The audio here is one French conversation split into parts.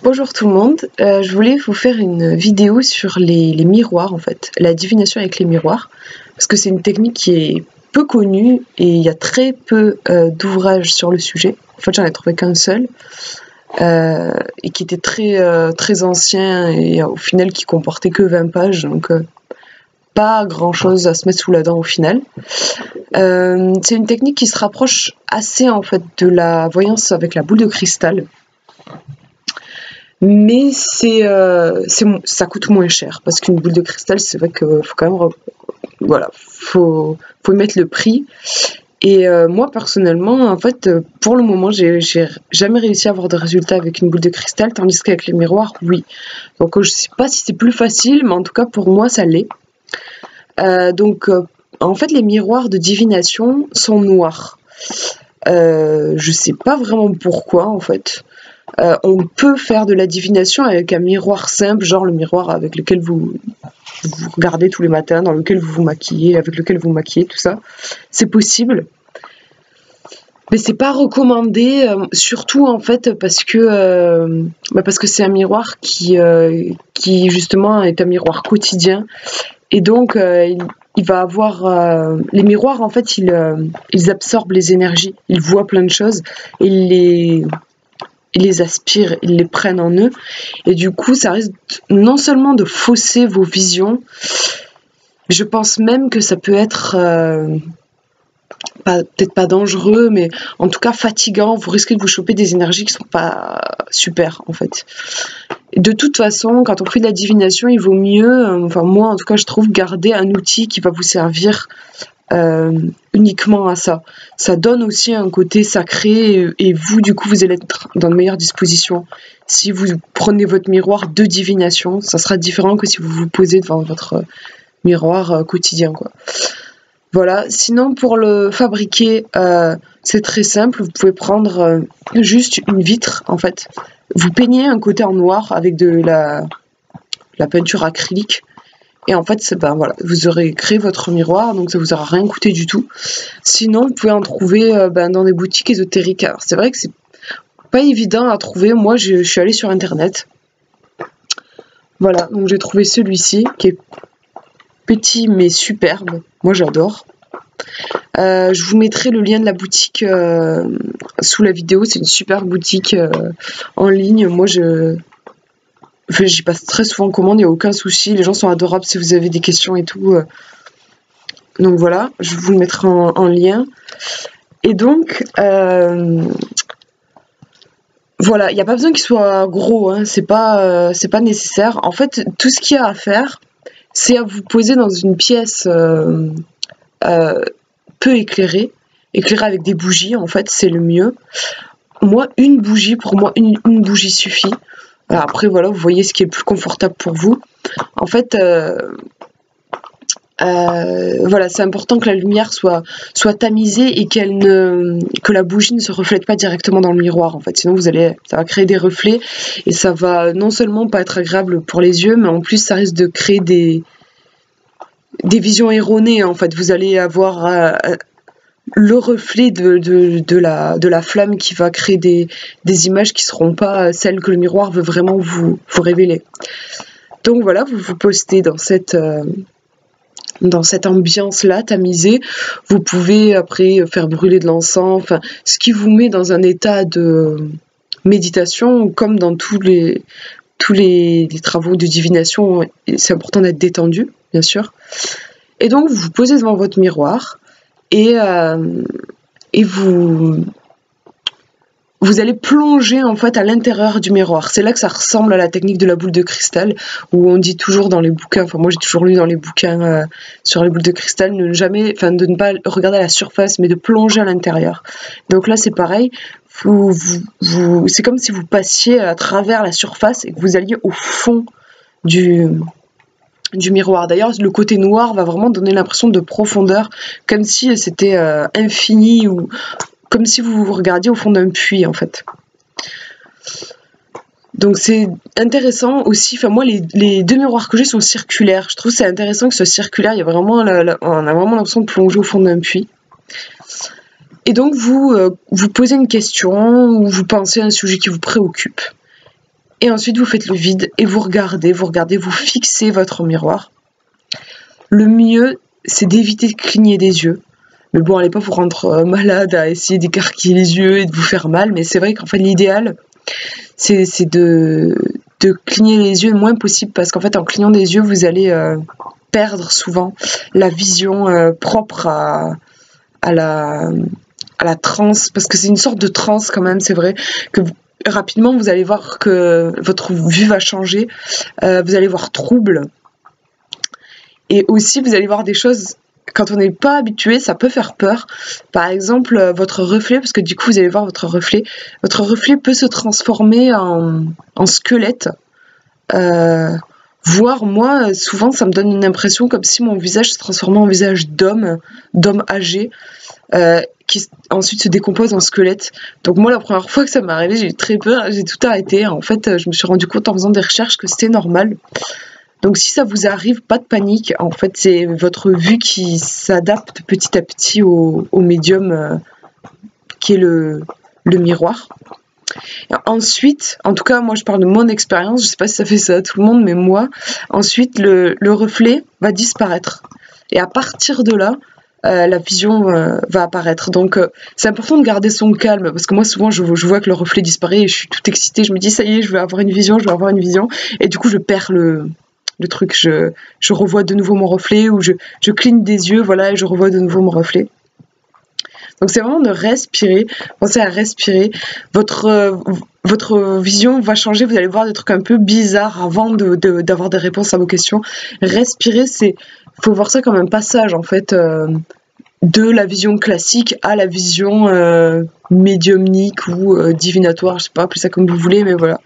Bonjour tout le monde, je voulais vous faire une vidéo sur les miroirs en fait, la divination avec les miroirs, parce que c'est une technique qui est peu connue et il y a très peu d'ouvrages sur le sujet. En fait j'en ai trouvé qu'un seul et qui était très ancien et au final qui comportait que 20 pages, donc pas grand chose à se mettre sous la dent au final. C'est une technique qui se rapproche assez en fait de la voyance avec la boule de cristal. Mais ça coûte moins cher parce qu'une boule de cristal, c'est vrai qu'il faut quand même, voilà, faut y mettre le prix. Et moi personnellement, en fait, pour le moment, j'ai jamais réussi à avoir de résultats avec une boule de cristal, tandis qu'avec les miroirs, oui. Donc je sais pas si c'est plus facile, mais en tout cas pour moi, ça l'est. En fait, les miroirs de divination sont noirs. Je sais pas vraiment pourquoi, en fait. On peut faire de la divination avec un miroir simple, genre le miroir avec lequel vous regardez tous les matins, dans lequel vous vous maquillez, avec lequel vous maquillez, tout ça. C'est possible. Mais c'est pas recommandé, surtout en fait parce que c'est un miroir qui justement est un miroir quotidien. Et donc il va avoir les miroirs en fait ils absorbent les énergies, ils voient plein de choses et ils les aspirent, ils les prennent en eux. Et du coup, ça risque non seulement de fausser vos visions, je pense même que ça peut être, peut-être pas dangereux, mais en tout cas fatigant. Vous risquez de vous choper des énergies qui sont pas super, en fait. Et de toute façon, quand on fait de la divination, il vaut mieux, enfin moi en tout cas, je trouve, garder un outil qui va vous servir uniquement à ça. Ça donne aussi un côté sacré et vous, du coup, vous allez être dans de meilleures dispositions. Si vous prenez votre miroir de divination, ça sera différent que si vous vous posez devant votre miroir quotidien, quoi. Voilà. Sinon, pour le fabriquer, c'est très simple. Vous pouvez prendre juste une vitre, en fait. Vous peignez un côté en noir avec de la peinture acrylique. Et en fait, voilà, vous aurez créé votre miroir, donc ça vous aura rien coûté du tout. Sinon, vous pouvez en trouver dans des boutiques ésotériques. Alors, c'est vrai que c'est pas évident à trouver. Moi, je suis allée sur Internet. Voilà, donc j'ai trouvé celui-ci, qui est petit mais superbe. Moi, j'adore. Je vous mettrai le lien de la boutique sous la vidéo. C'est une super boutique en ligne. Moi, j'y passe très souvent en commande, il n'y a aucun souci, les gens sont adorables si vous avez des questions et tout. Donc voilà, je vous le mettrai en lien. Et donc, voilà, il n'y a pas besoin qu'il soit gros, hein, c'est pas nécessaire. En fait, tout ce qu'il y a à faire, c'est à vous poser dans une pièce peu éclairée avec des bougies, en fait, c'est le mieux. Moi, une bougie, pour moi, une bougie suffit. Après, voilà, vous voyez ce qui est le plus confortable pour vous. En fait, voilà, c'est important que la lumière soit tamisée et que la bougie ne se reflète pas directement dans le miroir. En fait, sinon ça va créer des reflets et ça va non seulement pas être agréable pour les yeux, mais en plus ça risque de créer des visions erronées. En fait, vous allez avoir le reflet de la flamme qui va créer des images qui seront pas celles que le miroir veut vraiment vous révéler. Donc voilà, vous vous postez dans cette ambiance-là, tamisée. Vous pouvez après faire brûler de l'encens, enfin, ce qui vous met dans un état de méditation, comme dans tous les travaux de divination. C'est important d'être détendu, bien sûr. Et donc, vous vous posez devant votre miroir, et vous allez plonger en fait à l'intérieur du miroir. C'est là que ça ressemble à la technique de la boule de cristal, où on dit toujours dans les bouquins, enfin moi j'ai toujours lu dans les bouquins sur les boules de cristal, de ne pas regarder à la surface, mais de plonger à l'intérieur. Donc là c'est pareil, c'est comme si vous passiez à travers la surface et que vous alliez au fond du miroir. D'ailleurs, le côté noir va vraiment donner l'impression de profondeur, comme si c'était infini, ou comme si vous vous regardiez au fond d'un puits, en fait. Donc c'est intéressant aussi, enfin moi les deux miroirs que j'ai sont circulaires. Je trouve que c'est intéressant que ce soit circulaire, il y a vraiment on a vraiment l'impression de plonger au fond d'un puits. Et donc vous posez une question, ou vous pensez à un sujet qui vous préoccupe. Et ensuite, vous faites le vide et vous regardez, vous fixez votre miroir. Le mieux, c'est d'éviter de cligner des yeux. Mais bon, allez pas vous rendre malade à essayer d'écarquiller les yeux et de vous faire mal. Mais c'est vrai qu'en fait, l'idéal, c'est de cligner les yeux le moins possible. Parce qu'en fait, en clignant des yeux, vous allez perdre souvent la vision propre à la transe. Parce que c'est une sorte de transe quand même, c'est vrai. Que rapidement, vous allez voir que votre vue va changer. Vous allez voir trouble. Et aussi, vous allez voir des choses... Quand on n'est pas habitué, ça peut faire peur. Par exemple, votre reflet, parce que du coup, vous allez voir votre reflet. Votre reflet peut se transformer en squelette. Voire, moi, souvent, ça me donne une impression comme si mon visage se transformait en visage d'homme âgé, qui ensuite se décompose en squelette. Donc moi, la première fois que ça m'est arrivé, j'ai eu très peur, j'ai tout arrêté. En fait, je me suis rendu compte en faisant des recherches que c'était normal. Donc si ça vous arrive, pas de panique. En fait, c'est votre vue qui s'adapte petit à petit au médium qui est le miroir. Et ensuite, en tout cas, moi je parle de mon expérience, je sais pas si ça fait ça à tout le monde, mais moi, ensuite le reflet va disparaître. Et à partir de là, la vision va apparaître. Donc c'est important de garder son calme, parce que moi souvent je vois que le reflet disparaît et je suis toute excitée, je me dis ça y est, je vais avoir une vision, et du coup je perds le truc, je revois de nouveau mon reflet, ou je cligne des yeux, voilà, et je revois de nouveau mon reflet. Donc c'est vraiment de respirer, pensez à respirer, votre vision va changer, vous allez voir des trucs un peu bizarres avant d'avoir des réponses à vos questions. Respirer, faut voir ça comme un passage en fait, de la vision classique à la vision médiumnique ou divinatoire, je sais pas, appelez ça comme vous voulez, mais voilà,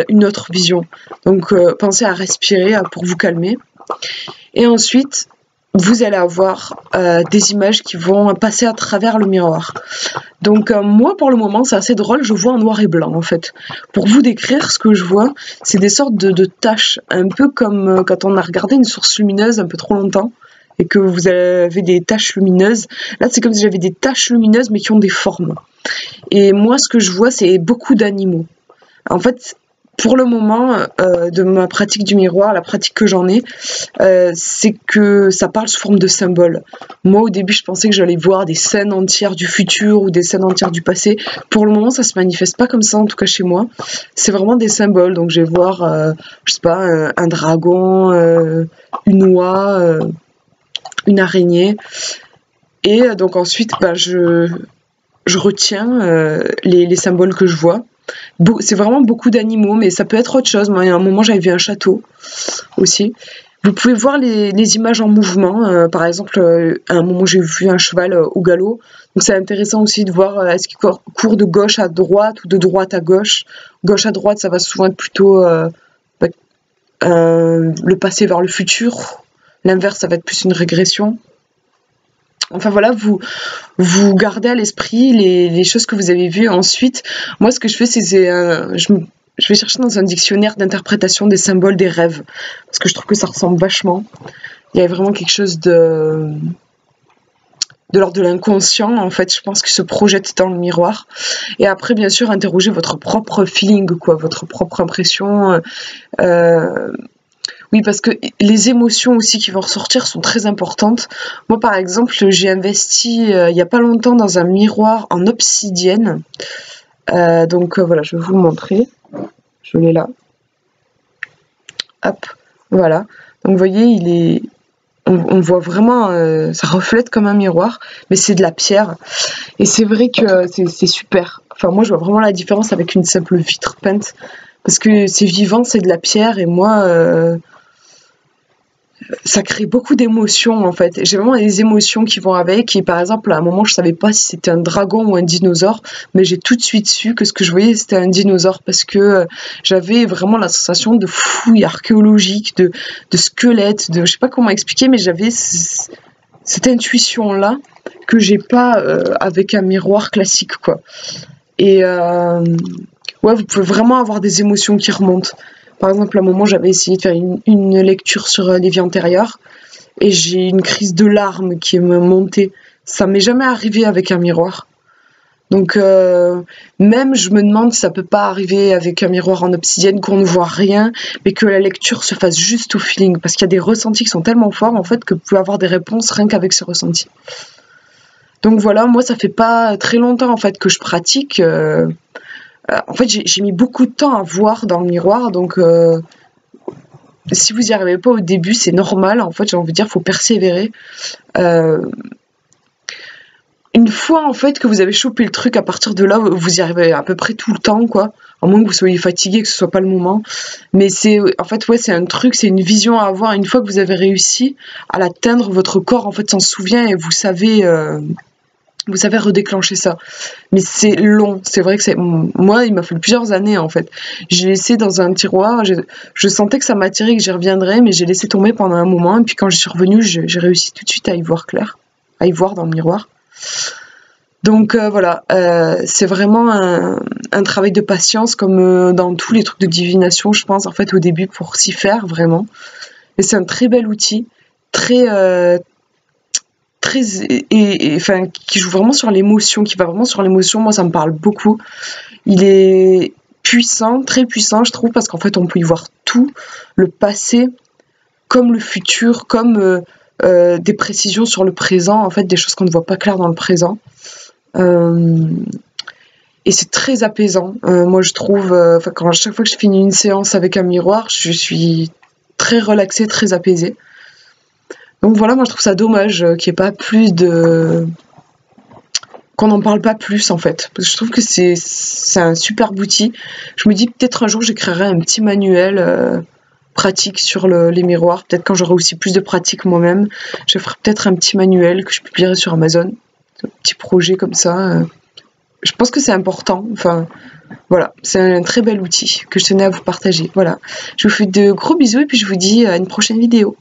une autre vision. Donc pensez à respirer pour vous calmer. Et ensuite, vous allez avoir des images qui vont passer à travers le miroir. Donc moi, pour le moment, c'est assez drôle, je vois en noir et blanc en fait. Pour vous décrire ce que je vois, c'est des sortes de taches, un peu comme quand on a regardé une source lumineuse un peu trop longtemps, et que vous avez des taches lumineuses. Là, c'est comme si j'avais des taches lumineuses, mais qui ont des formes. Et moi, ce que je vois, c'est beaucoup d'animaux. En fait, pour le moment, de ma pratique du miroir, la pratique que j'en ai, c'est que ça parle sous forme de symboles. Moi, au début, je pensais que j'allais voir des scènes entières du futur ou des scènes entières du passé. Pour le moment, ça se manifeste pas comme ça, en tout cas chez moi. C'est vraiment des symboles. Donc, je vais voir, je sais pas, un dragon, une oie, une araignée, et donc ensuite je retiens les symboles que je vois. C'est vraiment beaucoup d'animaux, mais ça peut être autre chose. Moi, à un moment, j'avais vu un château aussi. Vous pouvez voir les images en mouvement. Par exemple, à un moment, j'ai vu un cheval au galop. Donc, c'est intéressant aussi de voir est-ce qu'il court de gauche à droite ou de droite à gauche. Gauche à droite, ça va souvent être plutôt le passé vers le futur. L'inverse, ça va être plus une régression. Enfin voilà, vous gardez à l'esprit les choses que vous avez vues. Ensuite, moi ce que je fais, je vais chercher dans un dictionnaire d'interprétation des symboles des rêves. Parce que je trouve que ça ressemble vachement. Il y a vraiment quelque chose de l'ordre de l'inconscient, en fait, je pense, qui se projette dans le miroir. Et après, bien sûr, interroger votre propre feeling, quoi, votre propre impression. Oui, parce que les émotions aussi qui vont ressortir sont très importantes. Moi, par exemple, j'ai investi il n'y a pas longtemps dans un miroir en obsidienne. Donc voilà, je vais vous le montrer. Je l'ai là. Hop, voilà. Donc vous voyez, on voit vraiment, ça reflète comme un miroir, mais c'est de la pierre. Et c'est vrai que c'est super. Enfin, moi, je vois vraiment la différence avec une simple vitre peinte. Parce que c'est vivant, c'est de la pierre, et moi... ça crée beaucoup d'émotions en fait. J'ai vraiment des émotions qui vont avec, et par exemple à un moment je savais pas si c'était un dragon ou un dinosaure, mais j'ai tout de suite su que ce que je voyais c'était un dinosaure, parce que j'avais vraiment la sensation de fouille archéologique, de squelette, je sais pas comment expliquer, mais j'avais cette intuition là que j'ai pas avec un miroir classique quoi. Et ouais, vous pouvez vraiment avoir des émotions qui remontent. Par exemple, à un moment, j'avais essayé de faire une lecture sur les vies antérieures, et j'ai une crise de larmes qui me montait. Ça m'est jamais arrivé avec un miroir. Donc même je me demande si ça peut pas arriver avec un miroir en obsidienne qu'on ne voit rien, mais que la lecture se fasse juste au feeling, parce qu'il y a des ressentis qui sont tellement forts en fait que vous pouvez avoir des réponses rien qu'avec ce ressenti. Donc voilà, moi ça fait pas très longtemps en fait que je pratique. En fait j'ai mis beaucoup de temps à voir dans le miroir, donc si vous n'y arrivez pas au début, c'est normal. En fait, j'ai envie de dire, faut persévérer. Une fois en fait que vous avez chopé le truc, à partir de là, vous y arrivez à peu près tout le temps, quoi. À moins que vous soyez fatigué, que ce soit pas le moment. Mais c'est, en fait, ouais, c'est un truc, c'est une vision à avoir. Une fois que vous avez réussi à l'atteindre, votre corps en fait s'en souvient et vous savez redéclencher ça. Mais c'est long. C'est vrai que c'est, moi, il m'a fallu plusieurs années en fait. J'ai laissé dans un tiroir. Je sentais que ça m'attirait, que j'y reviendrais, mais j'ai laissé tomber pendant un moment. Et puis quand je suis revenue, j'ai réussi tout de suite à y voir clair, à y voir dans le miroir. Donc voilà, c'est vraiment un travail de patience comme dans tous les trucs de divination, je pense, en fait, au début pour s'y faire vraiment. Et c'est un très bel outil, très, très, enfin, qui joue vraiment sur l'émotion, qui va vraiment sur l'émotion. Moi, ça me parle beaucoup. Il est puissant, très puissant, je trouve, parce qu'en fait, on peut y voir tout, le passé, comme le futur, comme des précisions sur le présent, en fait, des choses qu'on ne voit pas clair dans le présent. Et c'est très apaisant. Moi, je trouve, à chaque fois que je finis une séance avec un miroir, je suis très relaxée, très apaisée. Donc voilà, moi je trouve ça dommage qu'il n'y ait pas plus de... qu'on n'en parle pas plus en fait. Parce que je trouve que c'est un superbe outil. Je me dis peut-être un jour j'écrirai un petit manuel pratique sur les miroirs. Peut-être quand j'aurai aussi plus de pratique moi-même, je ferai peut-être un petit manuel que je publierai sur Amazon. Un petit projet comme ça. Je pense que c'est important. Enfin, voilà, c'est un très bel outil que je tenais à vous partager. Voilà, je vous fais de gros bisous et puis je vous dis à une prochaine vidéo.